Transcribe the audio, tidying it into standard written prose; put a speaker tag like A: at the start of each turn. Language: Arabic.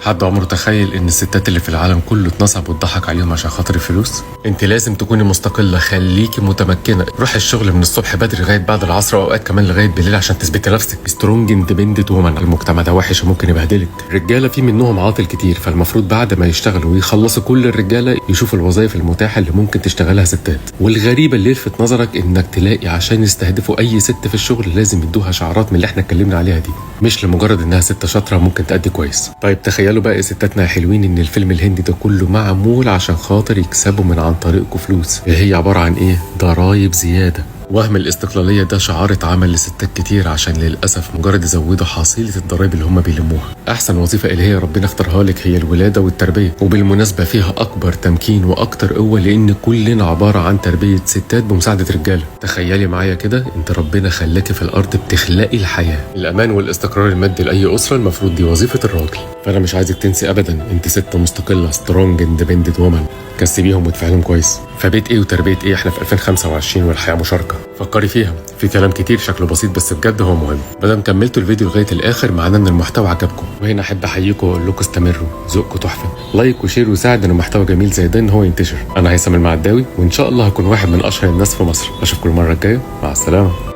A: حد عمره تخيل ان الستات اللي في العالم كله اتنصب واتضحك عليهم عشان خاطر الفلوس؟ انت لازم تكوني مستقله، خليكي متمكنه، روحي الشغل من الصبح بدري لغايه بعد العصر، واوقات كمان لغايه بالليل عشان تثبتي نفسك. سترونج اندبندنت وومن. المجتمع ده وحش وممكن يبهدلك. الرجاله في منهم عاطل كتير، فالمفروض بعد ما يشتغلوا ويخلصوا كل الرجاله يشوفوا الوظائف المتاحه اللي ممكن تشتغلها ستات. والغريبه اللي يلفت نظرك انك تلاقي عشان يستهدفوا اي ست في الشغل لازم يدوها شعارات من اللي احنا اتكلمنا عليها دي، مش لمجرد انها ست شاطره ممكن تأدي كويس. طيب تخيلوا بقى ستاتنا حلوين ان الفيلم الهندي ده كله معمول عشان خاطر يكسبوا من عن طريقكم فلوس. هي عباره عن ايه؟ ضرايب زياده. وهم الاستقلاليه ده شعار اتعمل لستات كتير عشان للاسف مجرد يزودوا حصيله الضرايب اللي هم بيلموها. احسن وظيفه الهيه ربنا اختارها لك هي الولاده والتربيه، وبالمناسبه فيها اكبر تمكين واكتر قوه، لان كلنا عباره عن تربيه ستات بمساعده رجاله. تخيلي معايا كده، انت ربنا خلاكي في الارض بتخلقي الحياه. الامان والاستقرار المادي لاي اسره المفروض دي وظيفه الراجل. فانا مش عايزك تنسي ابدا انت ست مستقله، سترونج اندبندنت وومن. كسبيهم وتفعلهم كويس. فبيت ايه وتربيه ايه؟ احنا في 2025 والحياه مشاركه. فكري فيها، في كلام كتير شكله بسيط بس بجد هو مهم. بدل كملتوا الفيديو لغايه الاخر معناه ان المحتوى عجبكم، وهنا احب احييكم واقول لكم استمروا، ذوقكم تحفه. لايك وشير وساعد ان محتوى جميل زي ده ان هو ينتشر. انا هيثم المعداوي، وان شاء الله هكون واحد من اشهر الناس في مصر. اشوفكم المره الجايه، مع السلامه.